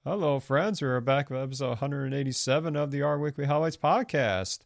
Hello, friends. We're back with episode 187 of the Our Weekly Highlights podcast.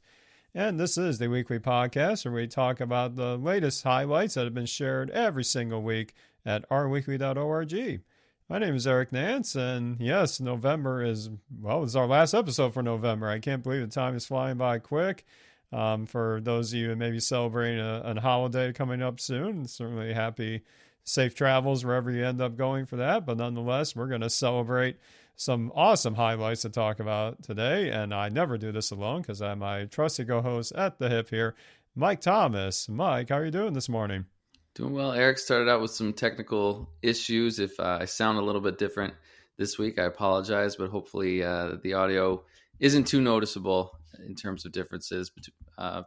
And this is the weekly podcast where we talk about the latest highlights that have been shared every single week at ourweekly.org. My name is Eric Nance, and yes, November is, well, it's our last episode for November. I can't believe the time is flying by quick. For those of you who may be celebrating a holiday coming up soon, certainly happy, safe travels wherever you end up going for that. But nonetheless, we're going to celebrate some awesome highlights to talk about today. And I never do this alone because I'm my trusty co-host at the hip here, Mike Thomas. Mike, how are you doing this morning? Doing well. Eric started out with some technical issues. If I sound a little bit different this week, I apologize, but hopefully the audio isn't too noticeable in terms of differences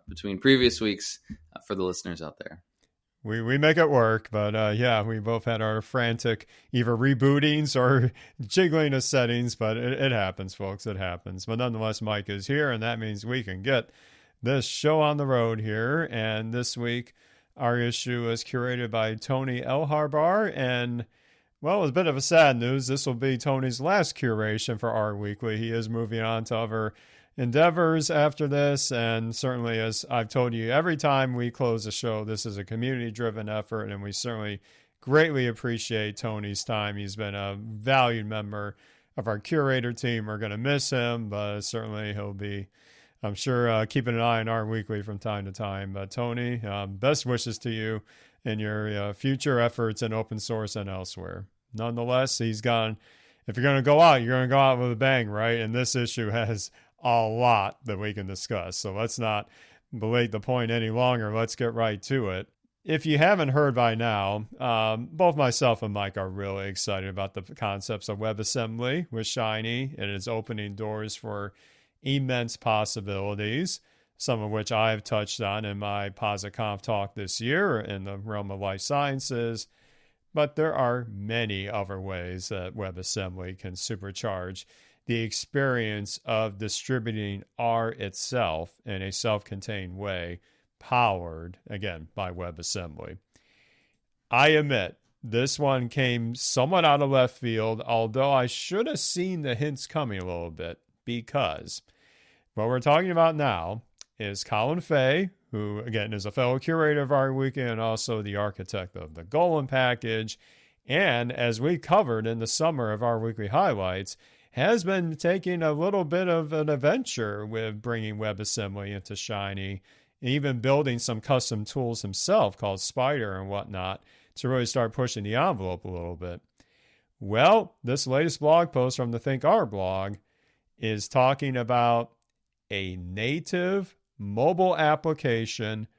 between previous weeks for the listeners out there. We make it work, but yeah, we both had our frantic either rebootings or jiggling of settings, but it happens, folks. It happens. But nonetheless, Mike is here, and that means we can get this show on the road here. And this week, our issue is curated by Tony Elharbar, and well, it's a bit of a sad news. This will be Tony's last curation for Our Weekly. He is moving on to other endeavors after this, and certainly, as I've told you every time we close the show, this is a community-driven effort, and we certainly greatly appreciate Tony's time. He's been a valued member of our curator team. We're going to miss him, but certainly he'll be, I'm sure, keeping an eye on Our Weekly from time to time. But Tony, best wishes to you in your future efforts in open source and elsewhere. Nonetheless, he's gone. If you're going to go out, you're going to go out with a bang, right? And this issue has a lot that we can discuss. So let's not belate the point any longer. Let's get right to it. If you haven't heard by now, both myself and Mike are really excited about the concepts of WebAssembly with Shiny. It is opening doors for immense possibilities, some of which I've touched on in my PositConf talk this year in the realm of life sciences. But there are many other ways that WebAssembly can supercharge the experience of distributing R itself in a self-contained way, powered, again, by WebAssembly. I admit, this one came somewhat out of left field, although I should have seen the hints coming a little bit, because what we're talking about now is Colin Fay, who, again, is a fellow curator of Our Weekly and also the architect of the Golem package, and as we covered in the summer of Our Weekly Highlights, has been taking a little bit of an adventure with bringing WebAssembly into Shiny, and even building some custom tools himself called Spider and whatnot to really start pushing the envelope a little bit. Well, this latest blog post from the Think R blog is talking about a native mobile application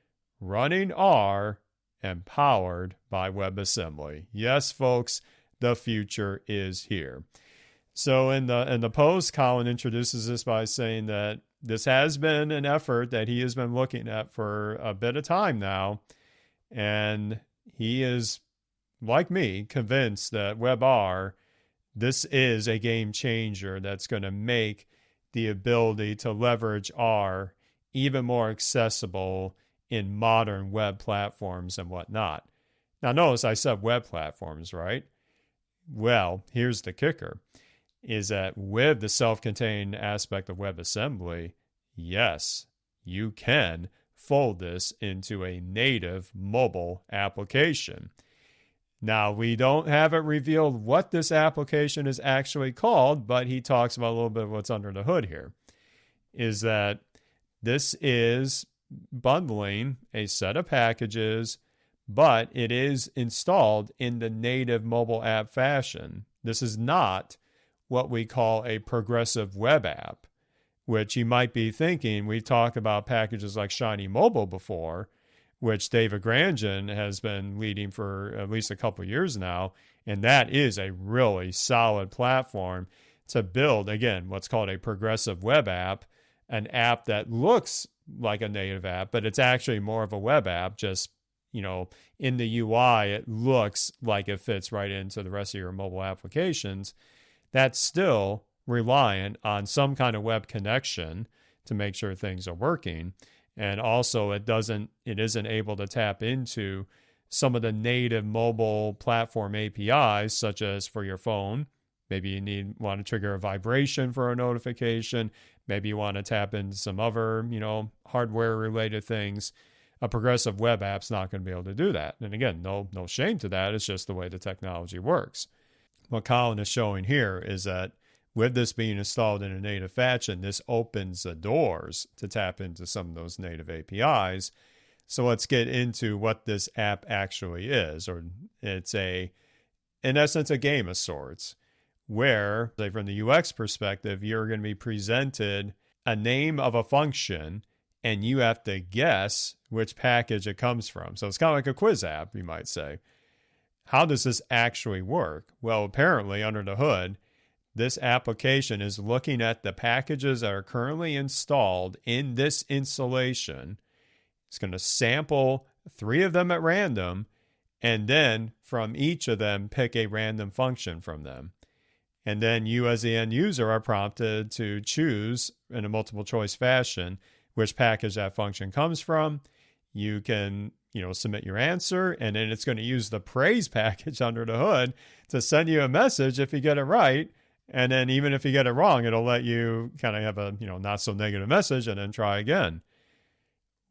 running R and powered by WebAssembly. Yes, folks, the future is here. So in the post, Colin introduces this by saying that this has been an effort that he has been looking at for a bit of time now, and he is, like me, convinced that WebR, this is a game changer that's going to make the ability to leverage R even more accessible in modern web platforms and whatnot. Now, notice I said web platforms, right? Well, here's the kicker, is that with the self-contained aspect of WebAssembly, yes, you can fold this into a native mobile application. Now, we don't have it revealed what this application is actually called, but he talks about a little bit of what's under the hood here, is that this is bundling a set of packages, but it is installed in the native mobile app fashion. This is not what we call a progressive web app, which you might be thinking, we talked about packages like Shiny Mobile before, which David Grandin has been leading for at least a couple of years now, and that is a really solid platform to build, again, what's called a progressive web app, an app that looks like a native app, but it's actually more of a web app, just, in the UI, it looks like it fits right into the rest of your mobile applications. That's still reliant on some kind of web connection to make sure things are working. And also it isn't able to tap into some of the native mobile platform APIs, such as for your phone, Maybe you want to trigger a vibration for a notification. Maybe you want to tap into some other, hardware related things. A progressive web app's not going to be able to do that. And again, no shame to that. It's just the way the technology works. What Colin is showing here is that with this being installed in a native fashion, this opens the doors to tap into some of those native APIs. So let's get into what this app actually is, or it's in essence, a game of sorts, where, say, from the UX perspective, you're going to be presented a name of a function, and you have to guess which package it comes from. So it's kind of like a quiz app, you might say. How does this actually work? Well, apparently, under the hood, this application is looking at the packages that are currently installed in this installation. It's going to sample 3 of them at random, and then from each of them, pick a random function from them. And then you, as the end user, are prompted to choose in a multiple choice fashion which package that function comes from. You can, submit your answer, and then it's going to use the praise package under the hood to send you a message if you get it right. And then even if you get it wrong, it'll let you kind of have a, not so negative message and then try again.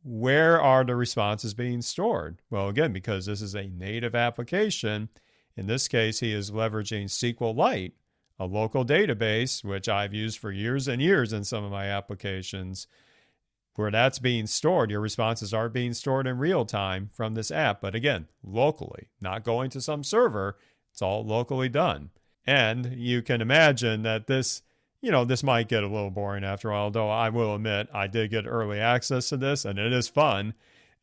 Where are the responses being stored? Well, again, because this is a native application, in this case, he is leveraging SQLite, a local database, which I've used for years and years in some of my applications, where that's being stored. Your responses are being stored in real time from this app, but again, locally, not going to some server. It's all locally done. And you can imagine that this might get a little boring after a while, though I will admit I did get early access to this, and it is fun.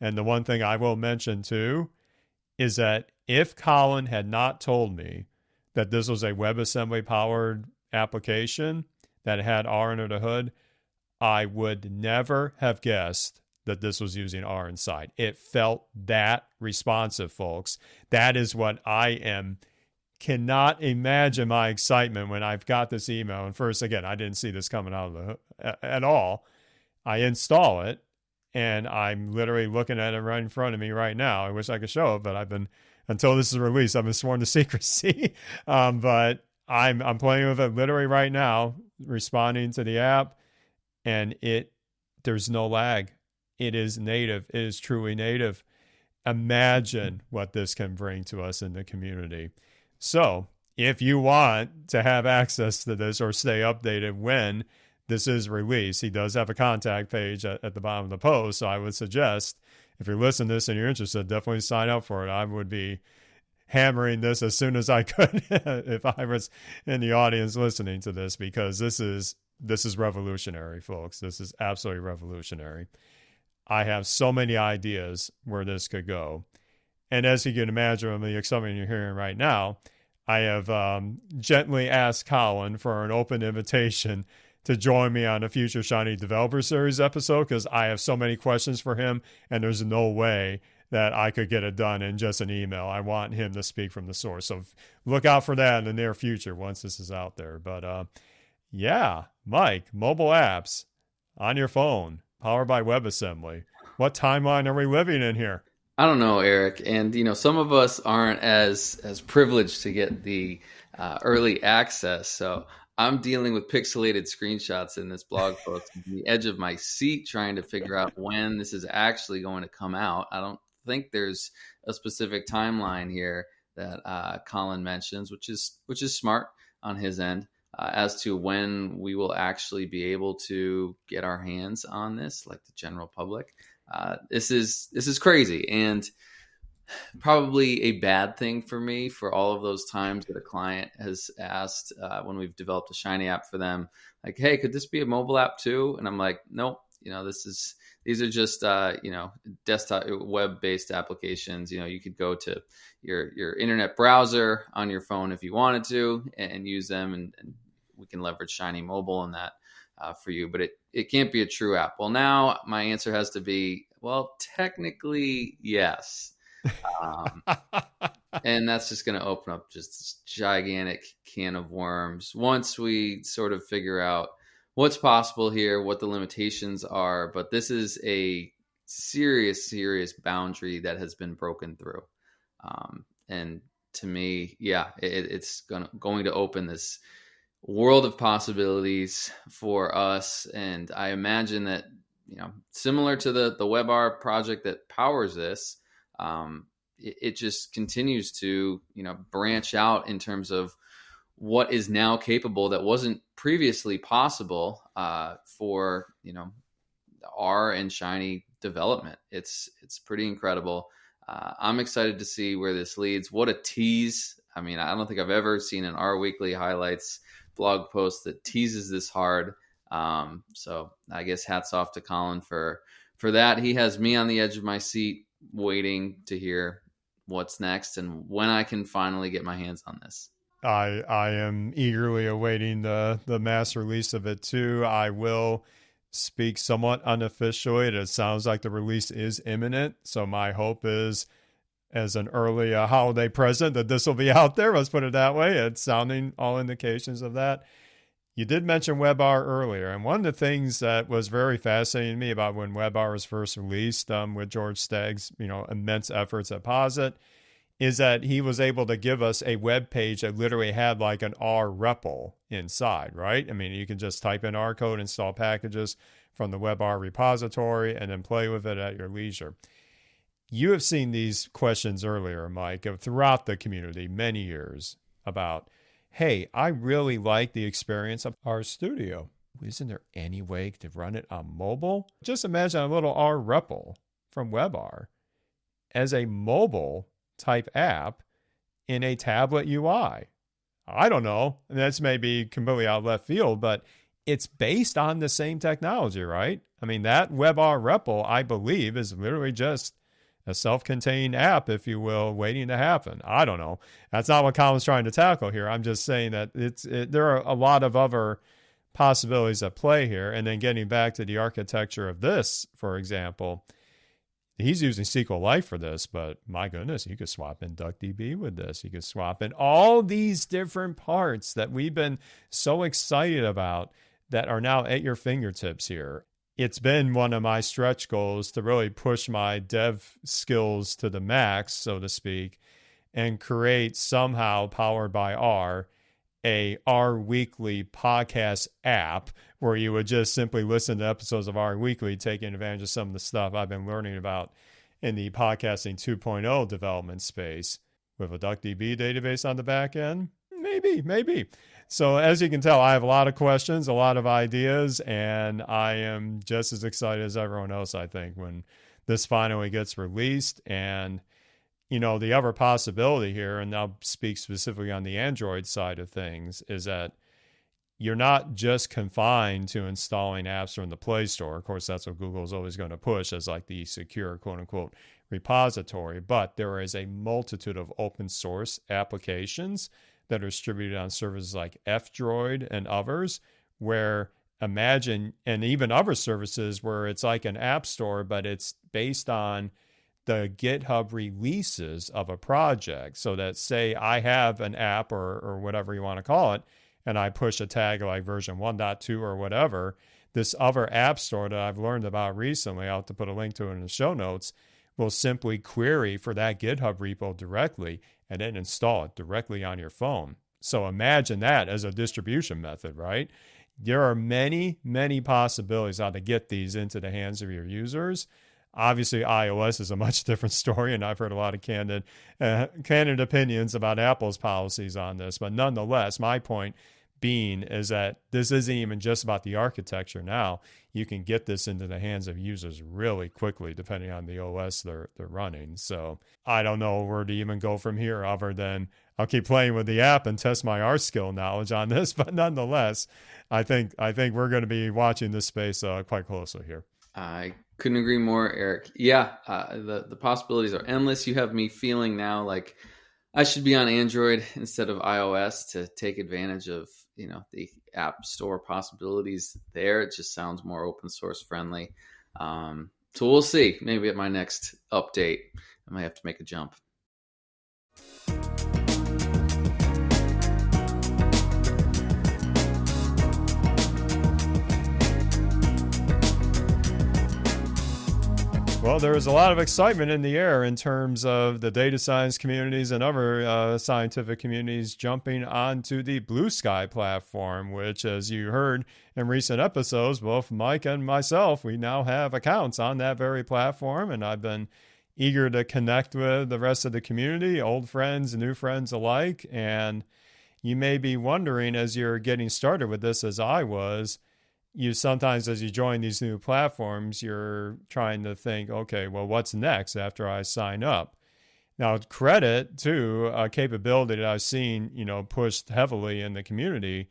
And the one thing I will mention too is that if Colin had not told me that this was a WebAssembly powered application that had R under the hood, I would never have guessed that this was using R inside. It felt that responsive, folks. That is what cannot imagine my excitement when I've got this email. And first, again, I didn't see this coming out of the hood at all. I install it, and I'm literally looking at it right in front of me right now. I wish I could show it, but until this is released, I've been sworn to secrecy. But I'm playing with it literally right now, responding to the app. And there's no lag. It is native. It is truly native. Imagine what this can bring to us in the community. So if you want to have access to this or stay updated when this is released, he does have a contact page at the bottom of the post. So I would suggest, if you're listening to this and you're interested, definitely sign up for it. I would be hammering this as soon as I could if I was in the audience listening to this, because this is revolutionary, folks. This is absolutely revolutionary. I have so many ideas where this could go. And as you can imagine from the excitement you're hearing right now, I have gently asked Colin for an open invitation to join me on a future Shiny Developer Series episode, because I have so many questions for him, and there's no way that I could get it done in just an email. I want him to speak from the source. So look out for that in the near future once this is out there. But yeah, Mike, mobile apps on your phone, powered by WebAssembly. What timeline are we living in here? I don't know, Eric. And, some of us aren't as privileged to get the early access. So I'm dealing with pixelated screenshots in this blog post, on the edge of my seat, trying to figure out when this is actually going to come out. I don't think there's a specific timeline here that Colin mentions, which is smart on his end, as to when we will actually be able to get our hands on this, like the general public. This is crazy, and probably a bad thing for me for all of those times that a client has asked when we've developed a Shiny app for them, like, hey, could this be a mobile app too? And I'm like, nope. These are just desktop web-based applications. You could go to your internet browser on your phone if you wanted to and use them, and we can leverage Shiny Mobile in that for you. But it can't be a true app. Well, now my answer has to be, well, technically yes. And that's just going to open up just this gigantic can of worms once we sort of figure out what's possible here, what the limitations are. But this is a serious boundary that has been broken through. And to me, yeah, it's going to open this world of possibilities for us. And I imagine that, similar to the WebR project that powers this, it just continues to, branch out in terms of what is now capable that wasn't previously possible for, R and Shiny development. It's pretty incredible. I'm excited to see where this leads. What a tease. I mean, I don't think I've ever seen an R Weekly highlights blog post that teases this hard. So I guess hats off to Colin for that. He has me on the edge of my seat waiting to hear what's next and when I can finally get my hands on this. I am eagerly awaiting the mass release of it too. I will speak somewhat unofficially. It sounds like the release is imminent. So my hope is, as an early holiday present, that this will be out there. Let's put it that way. It's sounding all indications of that. You did mention WebR earlier. And one of the things that was very fascinating to me about when WebR was first released with George Stagg's, immense efforts at Posit, is that he was able to give us a web page that literally had like an R REPL inside, right? I mean, you can just type in R code, install packages from the WebR repository, and then play with it at your leisure. You have seen these questions earlier, Mike, throughout the community, many years, about, hey, I really like the experience of RStudio. Isn't there any way to run it on mobile? Just imagine a little R REPL from WebR as a mobile type app in a tablet UI. I don't know. That's maybe completely out of left field, but it's based on the same technology, right? I mean, that WebR REPL, I believe, is literally just a self-contained app, if you will, waiting to happen. I don't know. That's not what Colin's trying to tackle here. I'm just saying that there are a lot of other possibilities at play here. And then getting back to the architecture of this, for example, he's using SQLite for this, but my goodness, you could swap in DuckDB with this. You could swap in all these different parts that we've been so excited about that are now at your fingertips here. It's been one of my stretch goals to really push my dev skills to the max, so to speak, and create somehow, powered by R, a R Weekly podcast app where you would just simply listen to episodes of R Weekly, taking advantage of some of the stuff I've been learning about in the podcasting 2.0 development space with a DuckDB database on the back end. Maybe. So as you can tell, I have a lot of questions, a lot of ideas, and I am just as excited as everyone else, I think, when this finally gets released. And the other possibility here, and I'll speak specifically on the Android side of things, is that you're not just confined to installing apps from the Play Store. Of course, that's what Google is always going to push as like the secure, quote unquote, repository. But there is a multitude of open source applications that are distributed on services like F-Droid and others, where imagine, and even other services where it's like an app store, but it's based on the GitHub releases of a project. So that, say I have an app or whatever you want to call it, and I push a tag like version 1.2 or whatever, this other app store that I've learned about recently, I'll have to put a link to it in the show notes, will simply query for that GitHub repo directly and then install it directly on your phone. So imagine that as a distribution method, right? There are many, many possibilities how to get these into the hands of your users. Obviously, iOS is a much different story, and I've heard a lot of candid opinions about Apple's policies on this. But nonetheless, my point being is that this isn't even just about the architecture now. You can get this into the hands of users really quickly, depending on the OS they're running. So I don't know where to even go from here, other than I'll keep playing with the app and test my R skill knowledge on this. But nonetheless, I think we're going to be watching this space quite closely here. I couldn't agree more, Eric. Yeah, the possibilities are endless. You have me feeling now like I should be on Android instead of iOS to take advantage of the app store possibilities there. It just sounds more open source friendly. So we'll see. Maybe at my next update, I might have to make a jump. Well, Well, there is a lot of excitement in the air in terms of the data science communities and other scientific communities jumping onto the Bluesky platform, which, as you heard in recent episodes, both Mike and myself, we now have accounts on that very platform, and I've been eager to connect with the rest of the community, old friends, new friends alike. And you may be wondering, as you're getting started with this, as I was, you sometimes, as you join these new platforms, you're trying to think, okay, well, what's next after I sign up? Now, credit to a capability that I've seen, pushed heavily in the community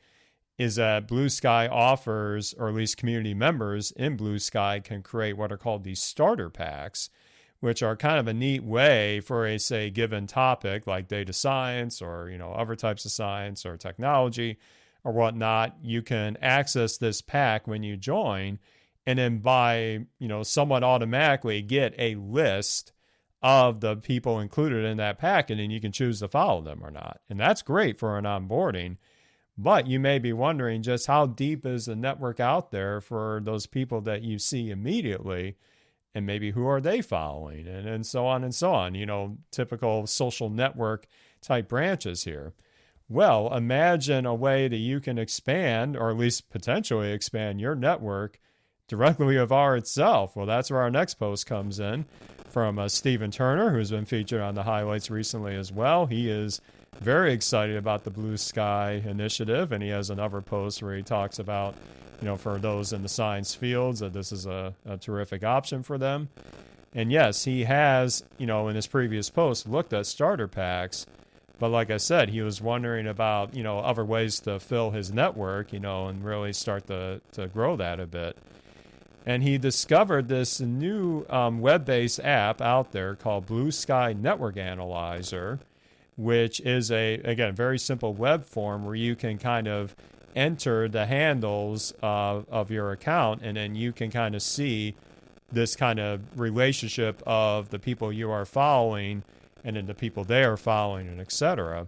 is that Bluesky offers, or at least community members in Bluesky can create what are called these starter packs, which are kind of a neat way for a, say, given topic like data science or, other types of science or technology or whatnot. You can access this pack when you join, and then by, somewhat automatically get a list of the people included in that pack, and then you can choose to follow them or not. And that's great for an onboarding. But you may be wondering just how deep is the network out there for those people that you see immediately, and maybe who are they following, and so on and so on, typical social network type branches here. Well, imagine a way that you can expand, or at least potentially expand, your network directly with R itself. Well, that's where our next post comes in from Stephen Turner, who's been featured on the highlights recently as well. He is very excited about the Bluesky initiative, and he has another post where he talks about, for those in the science fields, that this is a terrific option for them. And yes, he has, in his previous post, looked at starter packs. But like I said, he was wondering about, other ways to fill his network, and really start to grow that a bit. And he discovered this new web-based app out there called Bluesky Network Analyzer, which is again, very simple web form where you can kind of enter the handles of your account, and then you can kind of see this kind of relationship of the people you are following and then the people they are following, and etc.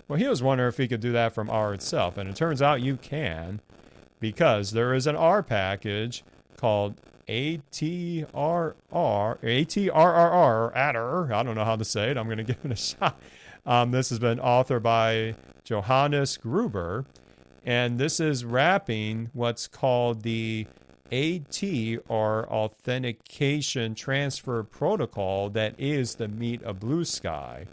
Well, he was wondering if he could do that from R itself, and it turns out you can, because there is an R package called ATRR, Adder. I don't know how to say it. I'm going to give it a shot. This has been authored by Johannes Gruber, and this is wrapping what's called the AT, or Authentication Transfer Protocol, that is the meat of Bluesky.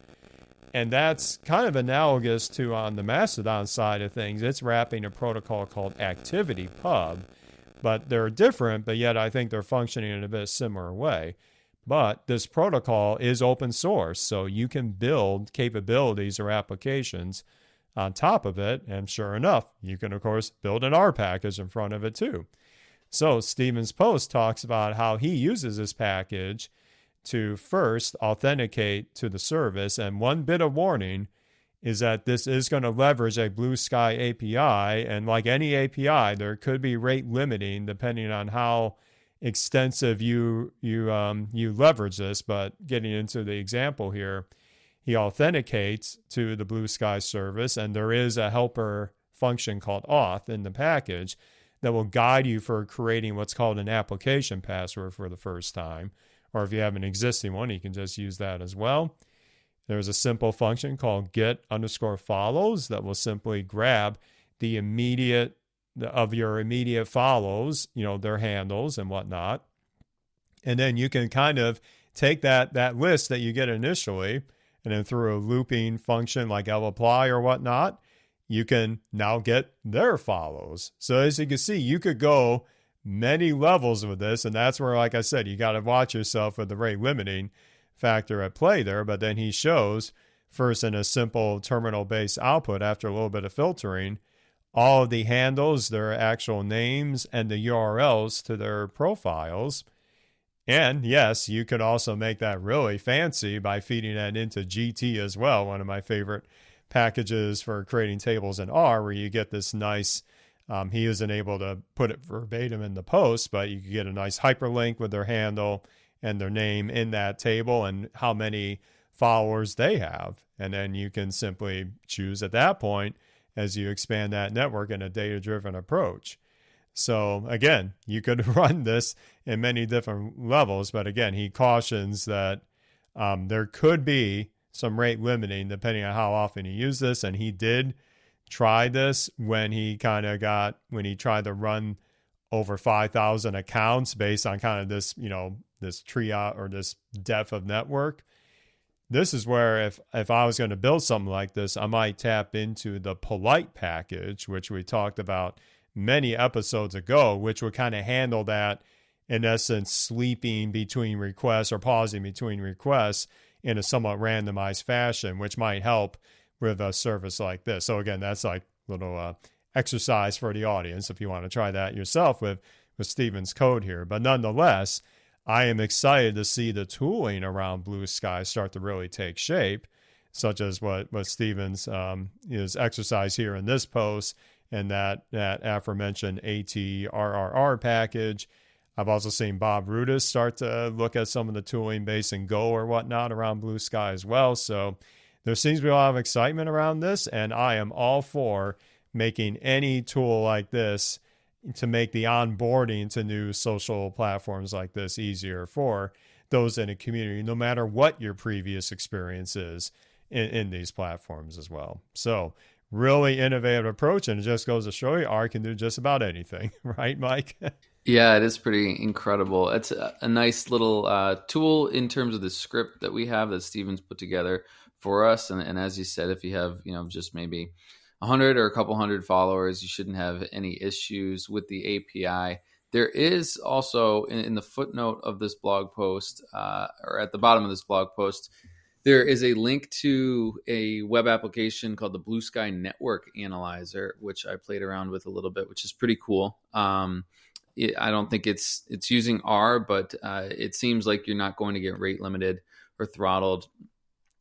And that's kind of analogous to, on the Mastodon side of things, it's wrapping a protocol called ActivityPub. But they're different, but yet I think they're functioning in a bit similar way. But this protocol is open source, so you can build capabilities or applications on top of it. And sure enough, you can, of course, build an R package in front of it too. So Stephen's post talks about how he uses this package to first authenticate to the service. And one bit of warning is that this is going to leverage a Bluesky API. And like any API, there could be rate limiting depending on how extensive you leverage this. But getting into the example here, he authenticates to the Bluesky service, and there is a helper function called auth in the package that will guide you for creating what's called an application password for the first time. Or if you have an existing one, you can just use that as well. There's a simple function called get_follows that will simply grab the immediate of your immediate follows, their handles and whatnot. And then you can kind of take that list that you get initially, and then through a looping function like lapply or whatnot, you can now get their follows. So as you can see, you could go many levels with this, and that's where, like I said, you got to watch yourself with the rate limiting factor at play there. But then he shows, first in a simple terminal-based output after a little bit of filtering, all of the handles, their actual names, and the URLs to their profiles. And yes, you could also make that really fancy by feeding that into GT as well, one of my favorite packages for creating tables in R, where you get this nice, he isn't able to put it verbatim in the post, but you can get a nice hyperlink with their handle and their name in that table and how many followers they have. And then you can simply choose at that point, as you expand that network in a data-driven approach. So again, you could run this in many different levels, but again, he cautions that there could be some rate limiting depending on how often you use this. And he did try this when he tried to run over 5,000 accounts based on kind of this, this triage or this depth of network. This is where if I was going to build something like this, I might tap into the polite package, which we talked about many episodes ago, which would kind of handle that, in essence, sleeping between requests or pausing between requests in a somewhat randomized fashion, which might help with a service like this. So again, that's like a little exercise for the audience if you want to try that yourself with Steven's code here. But nonetheless, I am excited to see the tooling around Bluesky start to really take shape, such as what Steven's is exercise here in this post and that aforementioned ATRRR package. I've also seen Bob Rudis start to look at some of the tooling based in Go or whatnot around Bluesky as well. So there seems to be a lot of excitement around this, and I am all for making any tool like this to make the onboarding to new social platforms like this easier for those in a community, no matter what your previous experience is in these platforms as well. So really innovative approach, and it just goes to show you R can do just about anything, right, Mike? Yeah, it is pretty incredible. It's a nice little tool in terms of the script that we have that Steven's put together for us. And as you said, if you have, just maybe 100 or a couple hundred followers, you shouldn't have any issues with the API. There is also in the footnote of this blog post, or at the bottom of this blog post, there is a link to a web application called the Bluesky Network Analyzer, which I played around with a little bit, which is pretty cool. I don't think it's using R, but it seems like you're not going to get rate limited or throttled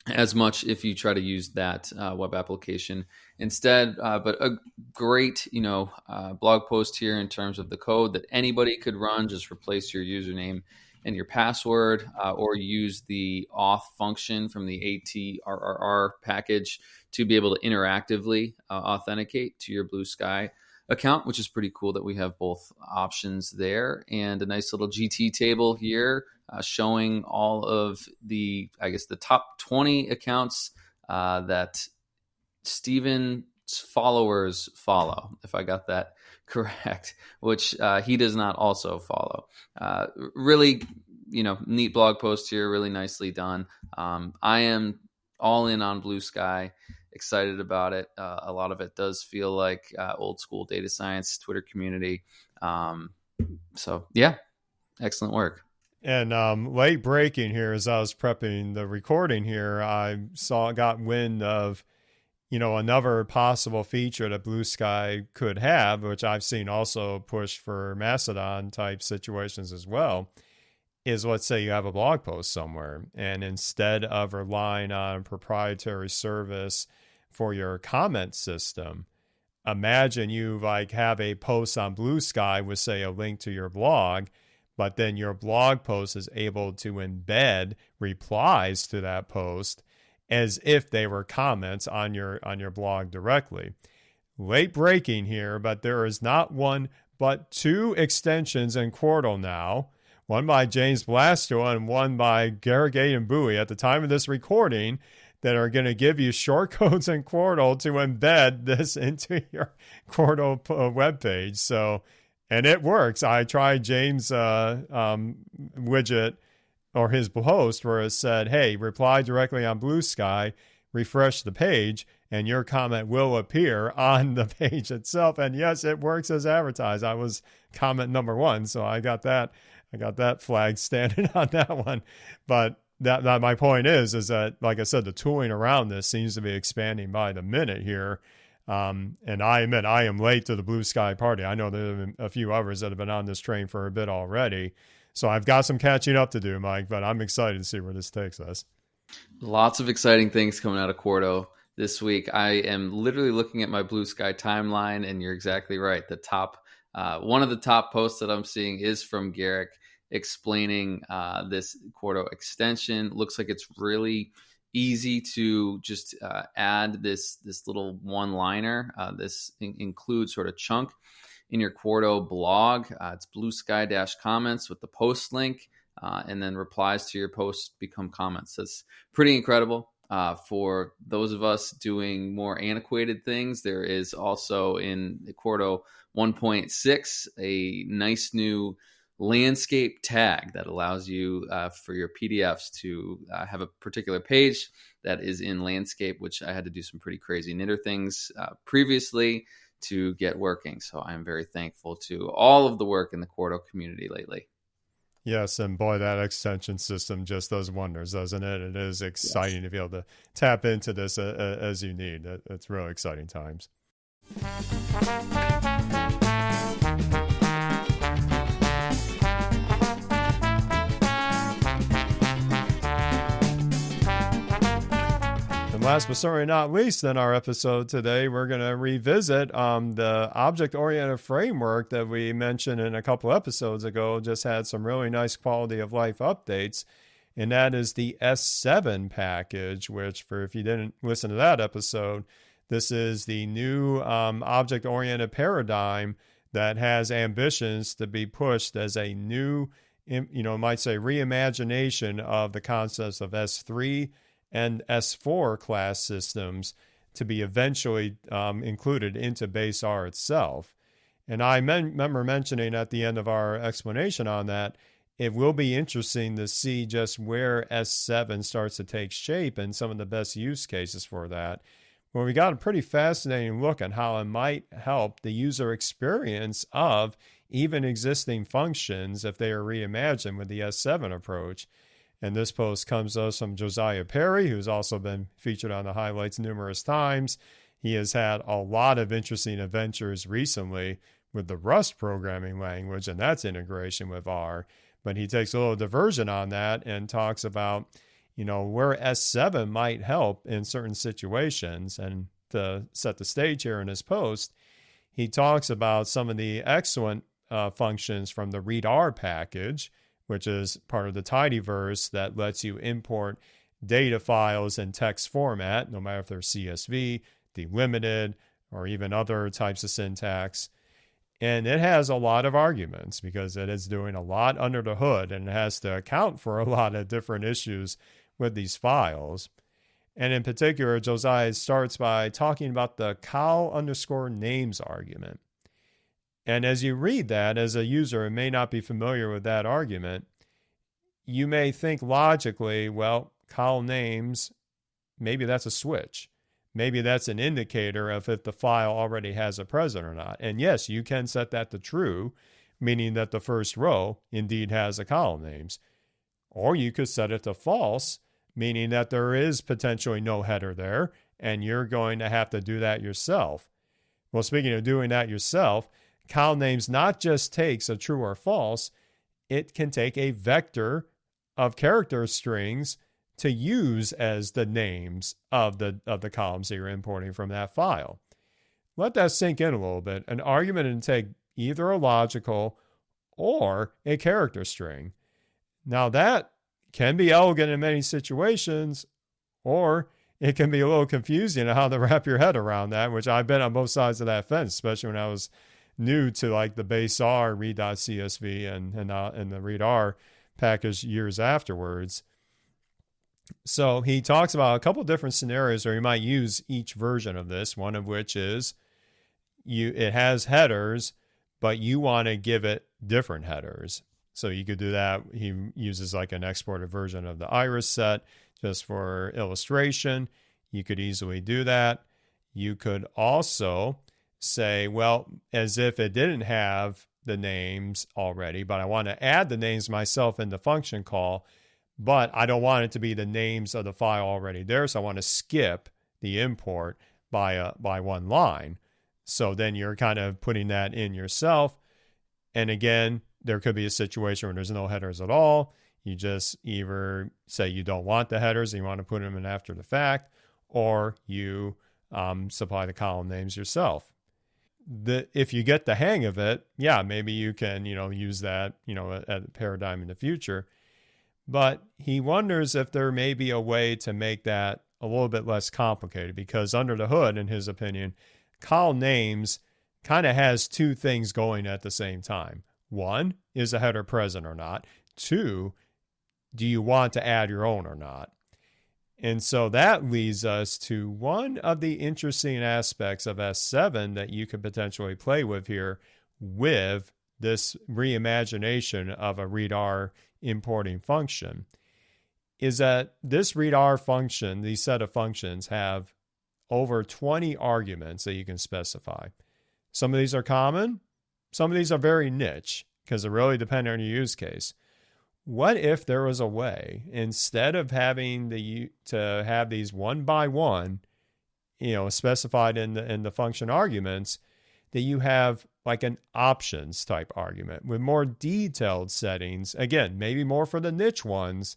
as much if you try to use that web application instead. But a great, blog post here in terms of the code that anybody could run. Just replace your username and your password, or use the auth function from the ATRRR package to be able to interactively authenticate to your Bluesky account, which is pretty cool that we have both options there. And a nice little GT table here showing all of the top 20 accounts that Steven's followers follow, if I got that correct, which he does not also follow. Really, neat blog post here, really nicely done. I am all in on Bluesky. Excited about it. A lot of it does feel like old school data science Twitter community. So yeah, excellent work. And late breaking here, as I was prepping the recording here, I got wind of, another possible feature that Bluesky could have, which I've seen also pushed for Mastodon type situations as well, is let's say you have a blog post somewhere, and instead of relying on a proprietary service for your comment system, imagine you have a post on Bluesky with, say, a link to your blog, but then your blog post is able to embed replies to that post as if they were comments on your blog directly. Late breaking here, but there is not one but two extensions in Quarto now, one by James Blasto and one by Garrigate and Bowie at the time of this recording, that are going to give you shortcodes in Quarto to embed this into your Quarto webpage. So, and it works. I tried James' widget or his post where it said, hey, reply directly on Bluesky, refresh the page, and your comment will appear on the page itself. And yes, it works as advertised. I was comment number one, so I got that flag standing on that one. But that my point is that, like I said, the tooling around this seems to be expanding by the minute here. And I admit I am late to the Bluesky party. I know there have been a few others that have been on this train for a bit already. So I've got some catching up to do, Mike, but I'm excited to see where this takes us. Lots of exciting things coming out of Quarto this week. I am literally looking at my Bluesky timeline, and you're exactly right. The top, one of the top posts that I'm seeing is from Garrick explaining this Quarto extension. Looks like it's really easy to just add this little one-liner. This includes sort of chunk in your Quarto blog. It's Bluesky-comments with the post link, and then replies to your posts become comments. That's pretty incredible. For those of us doing more antiquated things, there is also in Quarto 1.6 a nice new landscape tag that allows you for your PDFs to have a particular page that is in landscape, which I had to do some pretty crazy knitter things previously to get working. So I'm very thankful to all of the work in the Quarto community lately. Yes, and boy, that extension system just does wonders, doesn't it? It is exciting to be able to tap into this as you need. It's really exciting times. And last but certainly not least in our episode today, we're going to revisit the object-oriented framework that we mentioned in a couple episodes ago. Just had some really nice quality of life updates, and that is the S7 package, which if you didn't listen to that episode, this is the new object-oriented paradigm that has ambitions to be pushed as a new, might say reimagination of the concepts of S3 and S4 class systems to be eventually included into base R itself. And I remember mentioning at the end of our explanation on that, it will be interesting to see just where S7 starts to take shape and some of the best use cases for that. Well, we got a pretty fascinating look at how it might help the user experience of even existing functions if they are reimagined with the S7 approach. And this post comes to us from Josiah Perry, who's also been featured on the highlights numerous times. He has had a lot of interesting adventures recently with the Rust programming language and that's integration with R. But he takes a little diversion on that and talks about, where S7 might help in certain situations. And to set the stage here in his post, he talks about some of the excellent functions from the readr package, which is part of the tidyverse that lets you import data files in text format, no matter if they're CSV, delimited, or even other types of syntax. And it has a lot of arguments because it is doing a lot under the hood and it has to account for a lot of different issues with these files. And in particular, Josiah starts by talking about the col_names argument. And as you read that, as a user who may not be familiar with that argument, you may think logically, well, col names, maybe that's a switch. Maybe that's an indicator of if the file already has a present or not. And yes, you can set that to true, meaning that the first row indeed has a column names. Or you could set it to false, meaning that there is potentially no header there, and you're going to have to do that yourself. Well, speaking of doing that yourself, col names not just takes a true or false, it can take a vector of character strings to use as the names of the columns that you're importing from that file. Let that sink in a little bit. An argument can take either a logical or a character string. Now that can be elegant in many situations, or it can be a little confusing on how to wrap your head around that, which I've been on both sides of that fence, especially when I was new to like the base R read.csv and the readr package years afterwards. So he talks about a couple different scenarios where you might use each version of this, one of which is it has headers, but you want to give it different headers. So you could do that. He uses like an exported version of the iris set just for illustration. You could easily do that. You could also say, well, as if it didn't have the names already, but I want to add the names myself in the function call, but I don't want it to be the names of the file already there, so I want to skip the import by one line. So then you're kind of putting that in yourself. And again, there could be a situation where there's no headers at all. You just either say you don't want the headers and you want to put them in after the fact, or you supply the column names yourself. If you get the hang of it, yeah, maybe you can, use that, at a paradigm in the future. But he wonders if there may be a way to make that a little bit less complicated, because under the hood, in his opinion, col names kind of has two things going at the same time. One, is a header present or not? Two, do you want to add your own or not? And so that leads us to one of the interesting aspects of S7 that you could potentially play with here with this reimagination of a readr importing function, is that this readr function, these set of functions, have over 20 arguments that you can specify. Some of these are common. Some of these are very niche because they really depend on your use case. What if there was a way, instead of having to have these one by one, specified in the function arguments, that you have like an options type argument with more detailed settings, again, maybe more for the niche ones,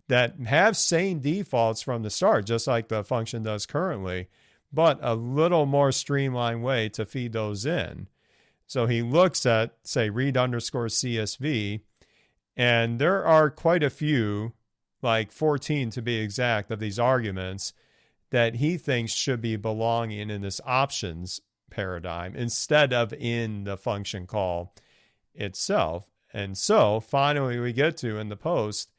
that have same defaults from the start, just like the function does currently, but a little more streamlined way to feed those in. So he looks at, say, read_CSV, and there are quite a few, like 14 to be exact, of these arguments that he thinks should be belonging in this options paradigm instead of in the function call itself. And so finally we get to, in the post,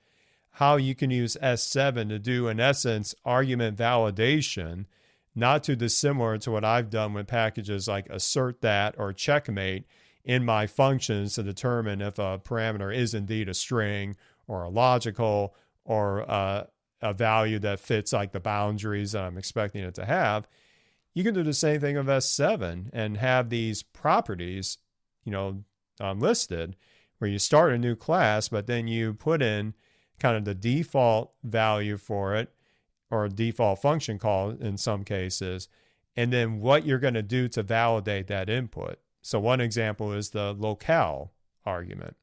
how you can use S7 to do, in essence, argument validation, not too dissimilar to what I've done with packages like assert that or checkmate in my functions to determine if a parameter is indeed a string or a logical or a value that fits like the boundaries that I'm expecting it to have. You can do the same thing with S7 and have these properties, listed, where you start a new class, but then you put in kind of the default value for it, or a default function call in some cases, and then what you're going to do to validate that input. So one example is the locale argument,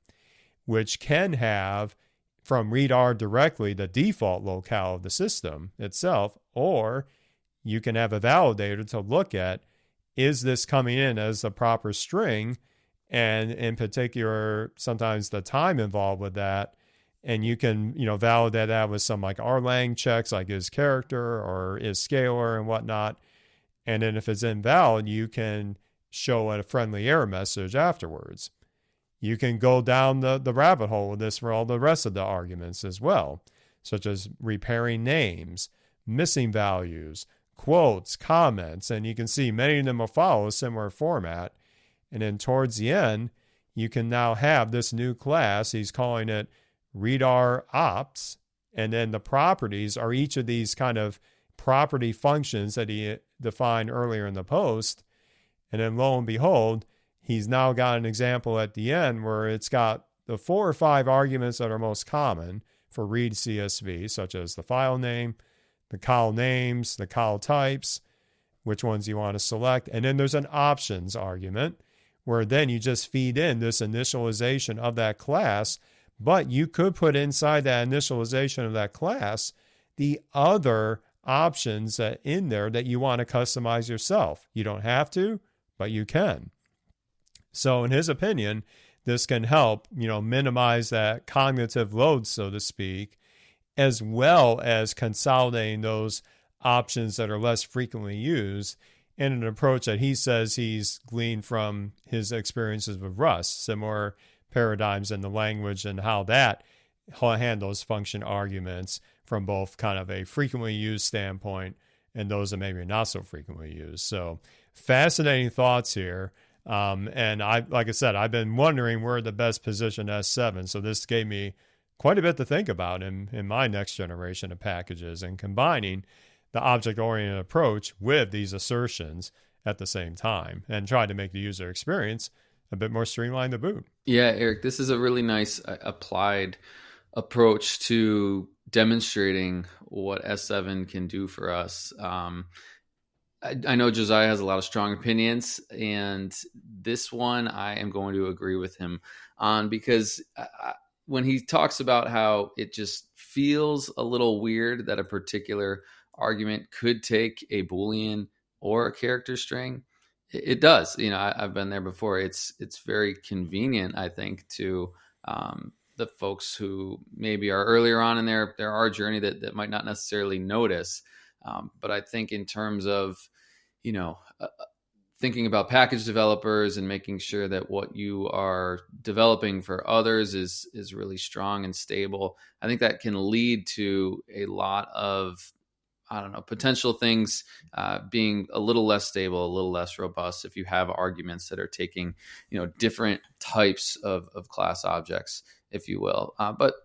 which can have from readr directly the default locale of the system itself, or you can have a validator to look at, is this coming in as a proper string? And in particular, sometimes the time involved with that. And you can, validate that with some like rlang checks, like is character or is scalar and whatnot. And then if it's invalid, you can show a friendly error message afterwards. You can go down the rabbit hole with this for all the rest of the arguments as well, such as repairing names, missing values, quotes, comments, and you can see many of them will follow a similar format. And then towards the end, you can now have this new class. He's calling it readr ops, and then the properties are each of these kind of property functions that he defined earlier in the post. And then lo and behold, he's now got an example at the end where it's got the 4 or 5 arguments that are most common for read CSV, such as the file name, the col names, the col types, which ones you want to select. And then there's an options argument where then you just feed in this initialization of that class, but you could put inside that initialization of that class the other options in there that you want to customize yourself. You don't have to, but you can. So in his opinion, this can help, minimize that cognitive load, so to speak, as well as consolidating those options that are less frequently used in an approach that he says he's gleaned from his experiences with Rust, similar paradigms in the language and how that handles function arguments from both kind of a frequently used standpoint and those that maybe are not so frequently used. So fascinating thoughts here. And like I said, I've been wondering where the best position S7. So this gave me quite a bit to think about in my next generation of packages, and combining the object-oriented approach with these assertions at the same time and trying to make the user experience a bit more streamlined to boot. Yeah, Eric, this is a really nice applied approach to demonstrating what S7 can do for us. I know Josiah has a lot of strong opinions, and this one I am going to agree with him on, because when he talks about how it just feels a little weird that a particular argument could take a Boolean or a character string, it does. I've been there before. It's very convenient, I think, to the folks who maybe are earlier on in their R journey that might not necessarily notice. But I think in terms of, thinking about package developers and making sure that what you are developing for others is really strong and stable, I think that can lead to a lot of, I don't know, potential things being a little less stable, a little less robust if you have arguments that are taking, different types of class objects, if you will. But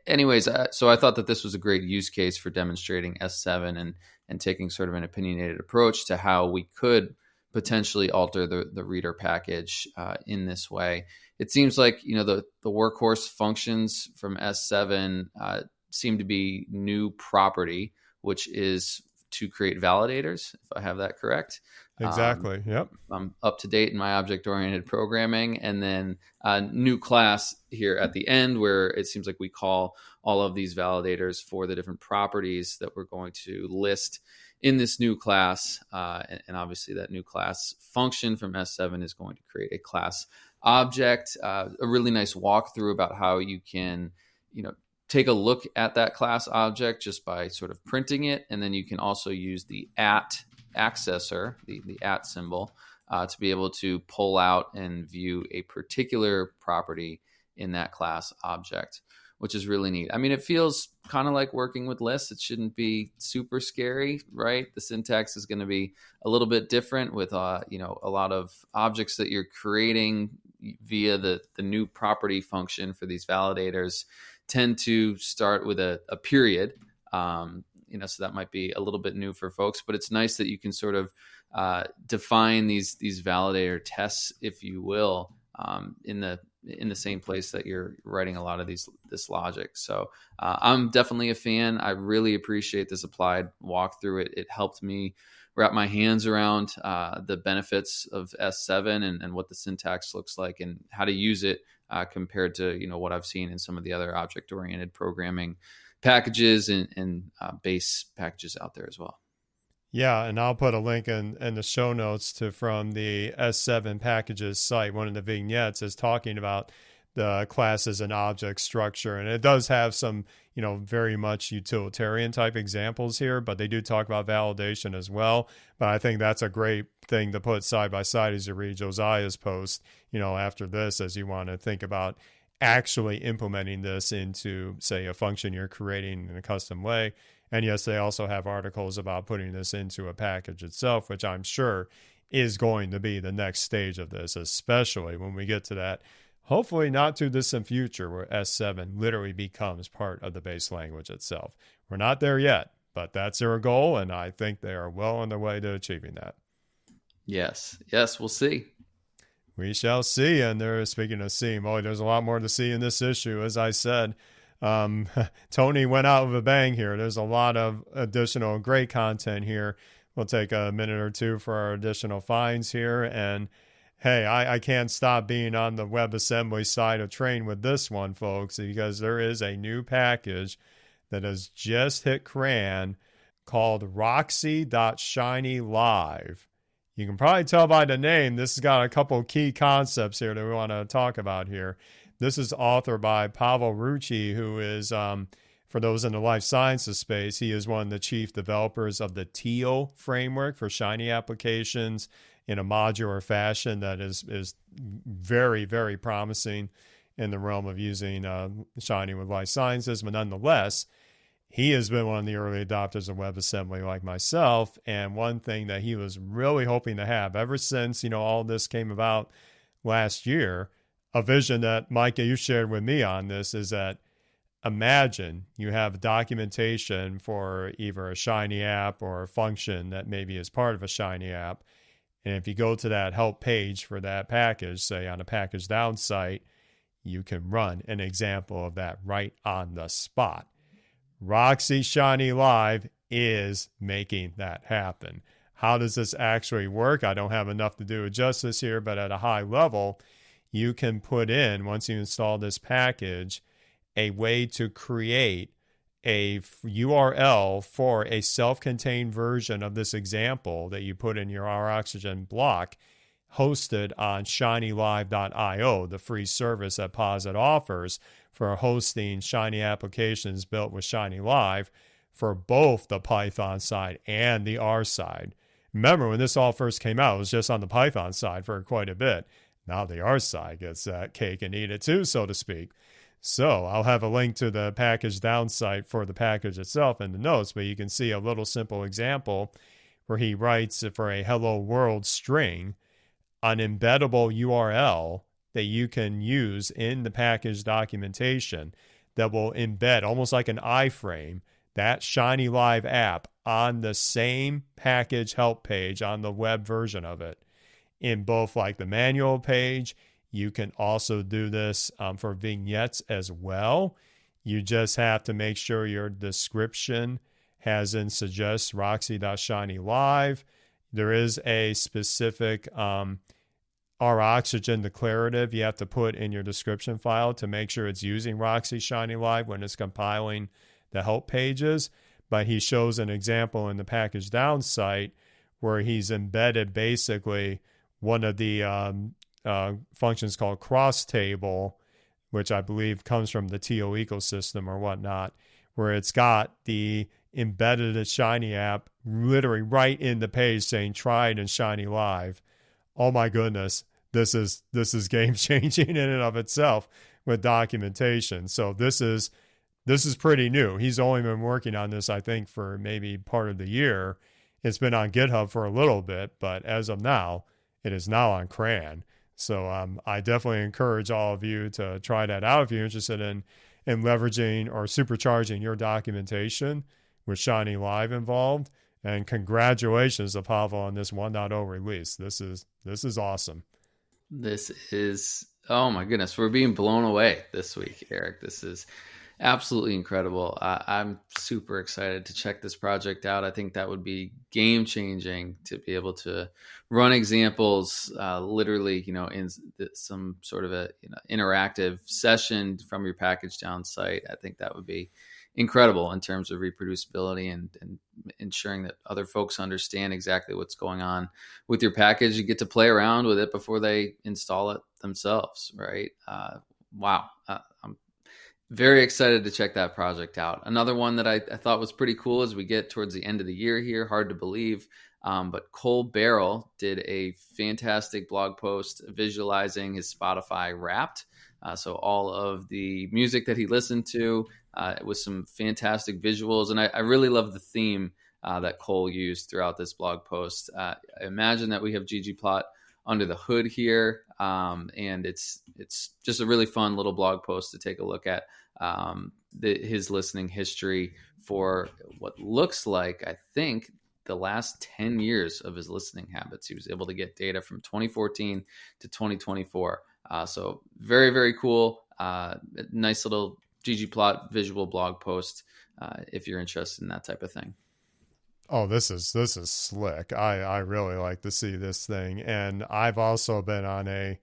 anyways, so I thought that this was a great use case for demonstrating S7 and taking sort of an opinionated approach to how we could potentially alter the reader package in this way. It seems like, the workhorse functions from S7 seem to be new property, which is to create validators, if I have that correct. Exactly. Yep. I'm up to date in my object-oriented programming. And then a new class here at the end where it seems like we call all of these validators for the different properties that we're going to list in this new class. And obviously that new class function from S7 is going to create a class object. A really nice walkthrough about how you can, take a look at that class object just by sort of printing it. And then you can also use the at accessor, the at symbol, to be able to pull out and view a particular property in that class object, which is really neat. I mean, it feels kind of like working with lists. It shouldn't be super scary, right? The syntax is going to be a little bit different with, a lot of objects that you're creating via the new property function for these validators tend to start with a period. So that might be a little bit new for folks, but it's nice that you can sort of define these validator tests, if you will, in the same place that you're writing a lot of this logic. So I'm definitely a fan. I really appreciate this applied walkthrough. It helped me wrap my hands around the benefits of S7 and what the syntax looks like and how to use it compared to what I've seen in some of the other object-oriented programming packages and base packages out there as well. Yeah, and I'll put a link in the show notes from the S7 packages site. One of the vignettes is talking about the classes and object structure, and it does have some, very much utilitarian type examples here, but they do talk about validation as well. But I think that's a great thing to put side by side as you read Josiah's post, after this, as you want to think about actually implementing this into, say, a function you're creating in a custom way. And yes, they also have articles about putting this into a package itself, which I'm sure is going to be the next stage of this, especially when we get to that, hopefully not too distant future, where S7 literally becomes part of the base language itself. We're not there yet, but that's their goal, and I think they are well on their way to achieving that. Yes, we'll see. We shall see. And speaking of seeing, there's a lot more to see in this issue, as I said. Tony went out with a bang here. There's a lot of additional great content here. We'll take a minute or two for our additional finds here. And hey, I can't stop being on the WebAssembly side of train with this one, folks, because there is a new package that has just hit CRAN called roxy.shinylive. You can probably tell by the name, this has got a couple key concepts here that we want to talk about here. This is authored by Pavel Rucci, who is, for those in the life sciences space, he is one of the chief developers of the Teal framework for Shiny applications in a modular fashion that is very, very promising in the realm of using Shiny with life sciences. But nonetheless, he has been one of the early adopters of WebAssembly like myself. And one thing that he was really hoping to have ever since, all this came about last year, a vision that, Micah, you shared with me on this, is that imagine you have documentation for either a Shiny app or a function that maybe is part of a Shiny app. And if you go to that help page for that package, say on a package down site, you can run an example of that right on the spot. roxy.shinylive is making that happen. How does this actually work? I don't have enough to do it justice here, but at a high level, you can put in, once you install this package, a way to create a URL for a self-contained version of this example that you put in your ROxygen block hosted on shinylive.io, the free service that Posit offers for hosting Shiny applications built with Shiny Live for both the Python side and the R side. remember when this all first came out, it was just on the Python side for quite a bit. Now the R side gets that cake and eat it too, so to speak. So I'll have a link to the package down site for the package itself in the notes, but you can see a little simple example where he writes for a hello world string an embeddable URL that you can use in the package documentation that will embed almost like an iframe that ShinyLive app on the same package help page on the web version of it in both like the manual page. You can also do this for vignettes as well. You just have to make sure your description has in suggest roxy.shinylive. There is a specific roxygen declarative you have to put in your description file to make sure it's using Roxy ShinyLive when it's compiling the help pages. But he shows an example in the package down site where he's embedded basically one of the functions called cross table, which I believe comes from the TO ecosystem or whatnot, where it's got the embedded Shiny app literally right in the page saying tried in ShinyLive. Oh my goodness, this is game changing in and of itself with documentation. So this is pretty new. He's only been working on this, I think, for maybe part of the year. It's been on GitHub for a little bit, but as of now, it is now on CRAN. So I definitely encourage all of you to try that out if you're interested in leveraging or supercharging your documentation with ShinyLive involved. And congratulations to Pavel on this 1.0 release. This is awesome. This is, oh my goodness, we're being blown away this week, Eric. This is absolutely incredible. I'm super excited to check this project out. I think that would be game changing to be able to run examples literally, in some sort of a interactive session from your package down site. I think that would be incredible in terms of reproducibility and ensuring that other folks understand exactly what's going on with your package. You get to play around with it before they install it themselves, right? Wow. I'm very excited to check that project out. Another one that I thought was pretty cool as we get towards the end of the year here, hard to believe, but Cole Barrel did a fantastic blog post visualizing his Spotify Wrapped. So all of the music that he listened to with some fantastic visuals. And I really love the theme that Cole used throughout this blog post. I imagine that we have ggplot under the hood here. And it's just a really fun little blog post to take a look at his listening history for what looks like, I think, the last 10 years of his listening habits. He was able to get data from 2014 to 2024. So very, very cool. Nice little ggplot visual blog post if you're interested in that type of thing. Oh, this is slick. I really like to see this thing. And I've also been on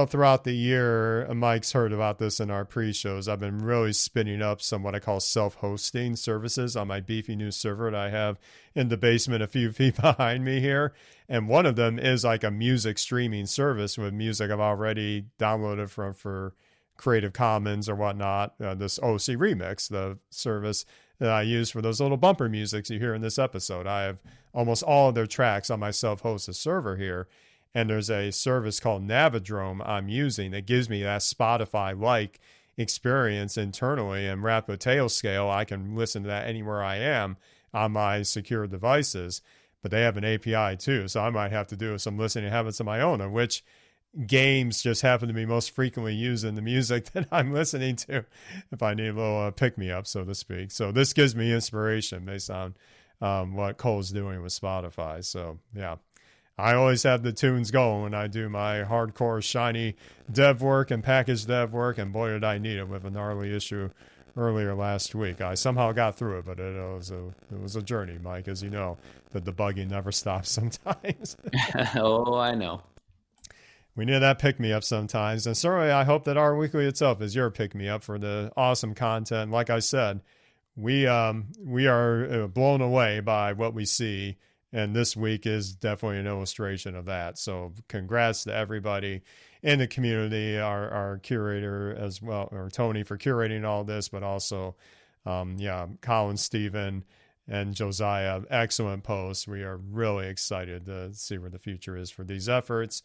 throughout the year, Mike's heard about this in our pre-shows. I've been really spinning up some what I call self-hosting services on my beefy new server that I have in the basement a few feet behind me here. And one of them is like a music streaming service with music I've already downloaded for Creative Commons or whatnot. This OC Remix, the service that I use for those little bumper musics you hear in this episode. I have almost all of their tracks on my self-hosted server here. And there's a service called Navidrome I'm using that gives me that Spotify-like experience internally. And Wrapup tail scale, I can listen to that anywhere I am on my secure devices. But they have an API too, so I might have to do some listening habits of my own, of which games just happen to be most frequently used in the music that I'm listening to if I need a little pick-me-up, so to speak. So this gives me inspiration based on what Cole's doing with Spotify. So, yeah. I always have the tunes going when I do my hardcore Shiny dev work and package dev work, and boy, did I need it with a gnarly issue earlier last week. I somehow got through it, but it was a journey, Mike, as you know. The debugging never stops sometimes. Oh, I know. We need that pick-me-up sometimes, and certainly I hope that our weekly itself is your pick-me-up for the awesome content. Like I said, we are blown away by what we see, and this week is definitely an illustration of that. So congrats to everybody in the community, our curator as well, or Tony for curating all this, but also, Colin, Stephen, and Josiah, excellent posts. We are really excited to see where the future is for these efforts.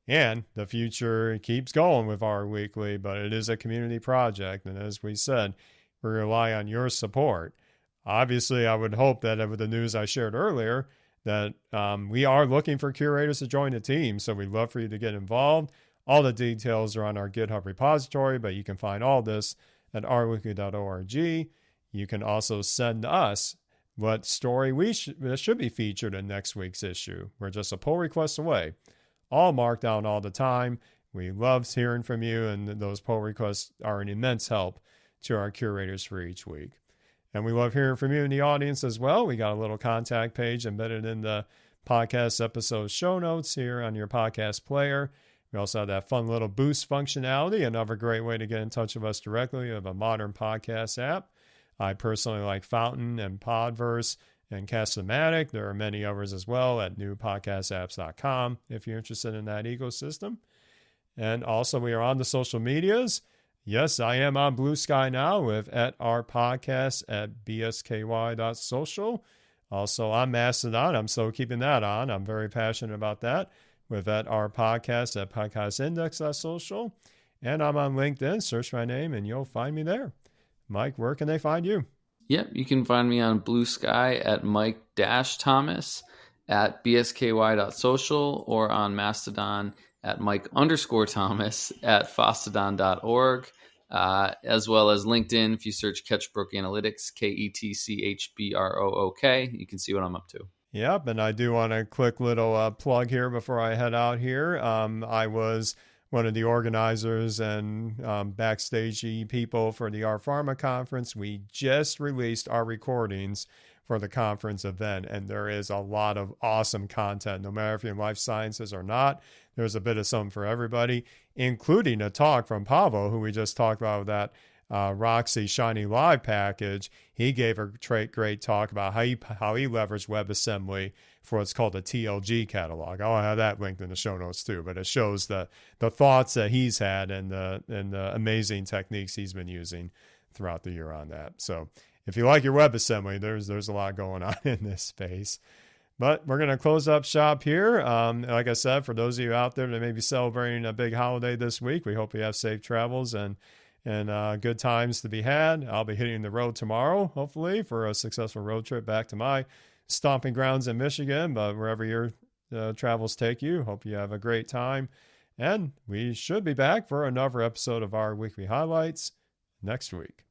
And the future keeps going with our weekly, but it is a community project. And as we said, we rely on your support. Obviously, I would hope that with the news I shared earlier, that we are looking for curators to join the team. So we'd love for you to get involved. All the details are on our GitHub repository, but you can find all this at rweekly.org. You can also send us what story should be featured in next week's issue. We're just a pull request away. All marked down all the time. We love hearing from you, and those pull requests are an immense help to our curators for each week. And we love hearing from you in the audience as well. We got a little contact page embedded in the podcast episode show notes here on your podcast player. We also have that fun little boost functionality, another great way to get in touch with us directly. We have a modern podcast app. I personally like Fountain and Podverse and Castamatic. There are many others as well at newpodcastapps.com if you're interested in that ecosystem. And also we are on the social medias. Yes, I am on Blue Sky now with @ourpodcast at bsky.social. Also on Mastodon. I'm still keeping that on. I'm very passionate about that with @ourpodcast at podcastindex.social. And I'm on LinkedIn. Search my name and you'll find me there. Mike, where can they find you? Yep, you can find me on Blue Sky at Mike-Thomas at bsky.social or on Mastodon at Mike_Thomas at fossadon.org, as well as LinkedIn. If you search Ketchbrook Analytics, KETCHBROOK, you can see what I'm up to. Yep, and I do want a quick little plug here before I head out here. I was one of the organizers and backstage people for the Our Pharma conference. We just released our recordings for the conference event, and there is a lot of awesome content. No matter if you're in life sciences or not, there's a bit of something for everybody, including a talk from Pavel, who we just talked about with that roxy.shinylive package. He gave a great talk about how he leveraged WebAssembly for what's called a TLG catalog. I'll have that linked in the show notes too, but it shows the thoughts that he's had and the amazing techniques he's been using throughout the year on that. So if you like your WebAssembly, there's a lot going on in this space. But we're going to close up shop here. Like I said, for those of you out there that may be celebrating a big holiday this week, we hope you have safe travels and good times to be had. I'll be hitting the road tomorrow, hopefully, for a successful road trip back to my stomping grounds in Michigan. But wherever your travels take you, hope you have a great time. And we should be back for another episode of our weekly highlights next week.